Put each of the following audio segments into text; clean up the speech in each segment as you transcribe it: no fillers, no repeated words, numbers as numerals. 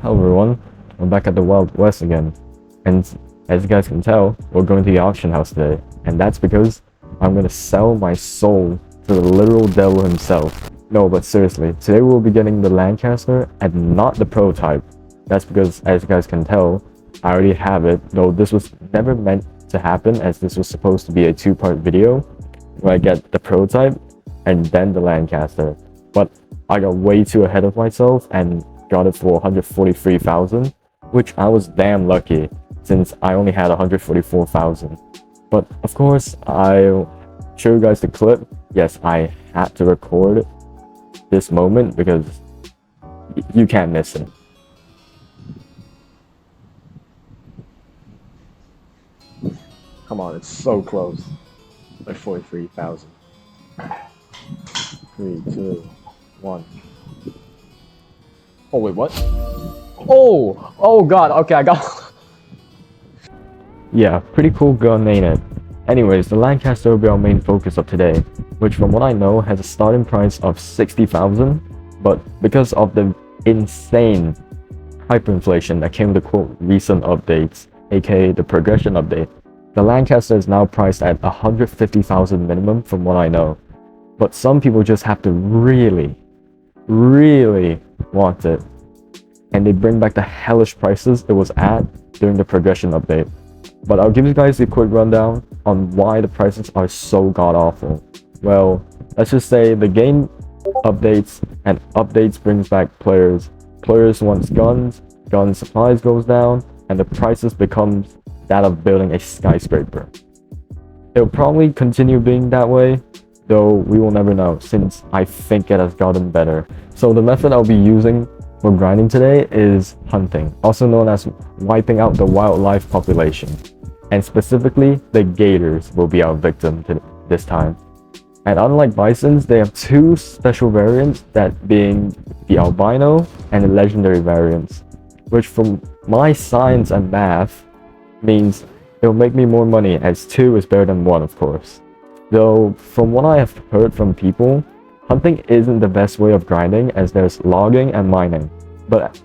Hello everyone, we're back at the Wild West again, and as you guys can tell, we're going to the auction house today, and that's because I'm gonna sell my soul to the literal devil himself. No, but seriously, today we'll be getting the Lancaster and not the prototype. That's because, as you guys can tell, I already have it, though this was never meant to happen, as this was supposed to be a two-part video where I get the prototype and then the Lancaster, but I got way too ahead of myself and got it for 143,000, which I was damn lucky since I only had 144,000. But of course, I'll show you guys the clip. Yes, I had to record this moment because you can't miss it. Come on, it's so close. Like 43,000. 3, 2, 1. Oh wait, what? Oh god, okay, I got Yeah, pretty cool gun, ain't it? Anyways, the Lancaster will be our main focus of today, which from what I know has a starting price of 60,000, but because of the insane hyperinflation that came with the quote recent updates, aka the progression update, the Lancaster is now priced at 150,000 minimum from what I know. But some people just have to really want it, and they bring back the hellish prices it was at during the progression update. But I'll give you guys a quick rundown on why the prices are so god awful. Well, let's just say the game updates, and updates brings back players wants guns supplies goes down, and the prices becomes that of building a skyscraper. It'll probably continue being that way, though we will never know since I think it has gotten better. So the method I'll be using for grinding today is hunting, also known as wiping out the wildlife population, and specifically the gators will be our victim this time. And unlike bisons, they have two special variants, that being the albino and the legendary variants, which from my science and math means it'll make me more money, as 2 is better than 1 of course. Though from what I have heard from people, hunting isn't the best way of grinding, as there's logging and mining, but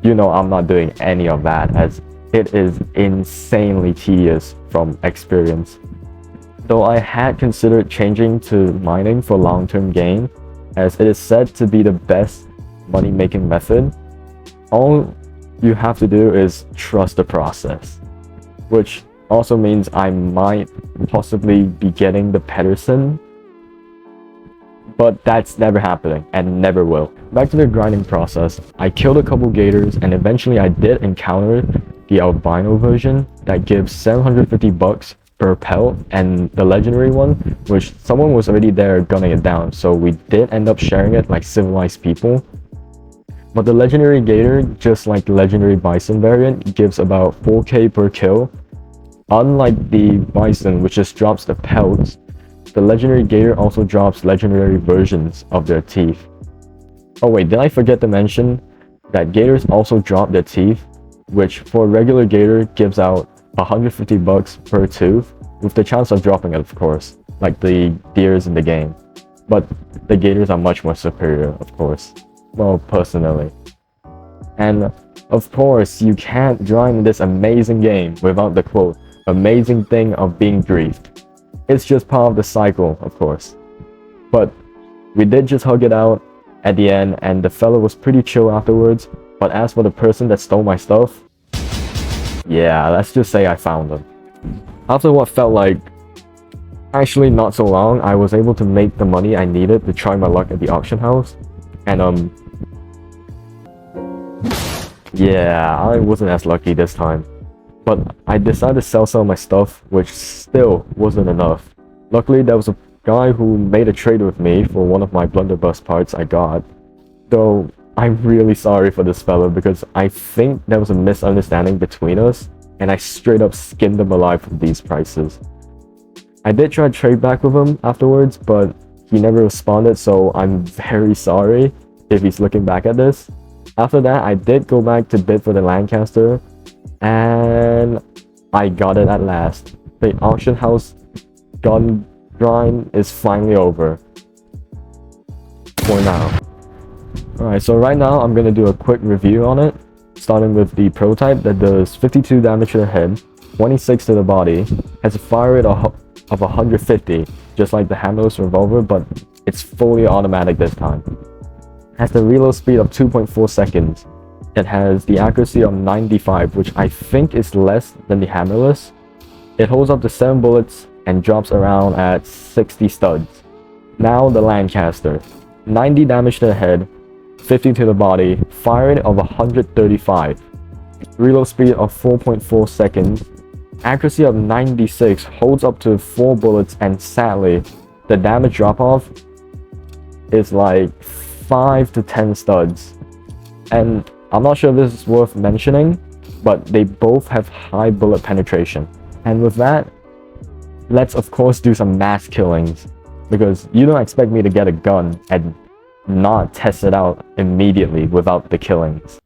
you know I'm not doing any of that, as it is insanely tedious from experience. Though I had considered changing to mining for long-term gain, as it is said to be the best money-making method. All you have to do is trust the process, which also means I might possibly be getting the Pedersen, but that's never happening and never will. Back to the grinding process, I killed a couple gators, and eventually I did encounter the albino version that gives 750 bucks per pelt, and the legendary one, which someone was already there gunning it down, so we did end up sharing it like civilized people. But the legendary gator, just like the legendary bison variant, gives about 4k per kill. Unlike the bison, which just drops the pelts, the legendary gator also drops legendary versions of their teeth. Oh wait, did I forget to mention that gators also drop their teeth, which for a regular gator gives out 150 bucks per tooth, with the chance of dropping it of course, like the deers in the game. But the gators are much more superior of course, well, personally. And of course, you can't grind in this amazing game without the quote, amazing thing of being griefed. It's just part of the cycle, of course. But we did just hug it out at the end, and the fella was pretty chill afterwards. But as for the person that stole my stuff, yeah, let's just say I found them. After what felt like actually not so long, I was able to make the money I needed to try my luck at the auction house. And yeah, I wasn't as lucky this time. But I decided to sell some of my stuff, which still wasn't enough. Luckily, there was a guy who made a trade with me for one of my blunderbuss parts I got. Though, I'm really sorry for this fella, because I think there was a misunderstanding between us, and I straight up skinned him alive with these prices. I did try to trade back with him afterwards, but he never responded, so I'm very sorry if he's looking back at this. After that, I did go back to bid for the Lancaster, and I got it at last. The auction house gun grind is finally over. For now. Alright, so right now I'm gonna do a quick review on it. starting with the prototype that does 52 damage to the head, 26 to the body, has a fire rate of 150, just like the hammerless revolver, but it's fully automatic this time. Has the reload speed of 2.4 seconds. It has the accuracy of 95, which I think is less than the hammerless. It holds up to 7 bullets and drops around at 60 studs. Now the Lancaster. 90 damage to the head, 50 to the body, fire rate of 135, reload speed of 4.4 seconds, accuracy of 96, holds up to 4 bullets, and sadly, the damage drop-off is like 5 to 10 studs. And I'm not sure if this is worth mentioning, but they both have high bullet penetration. And with that, let's of course do some mass killings, because you don't expect me to get a gun and not test it out immediately without the killings.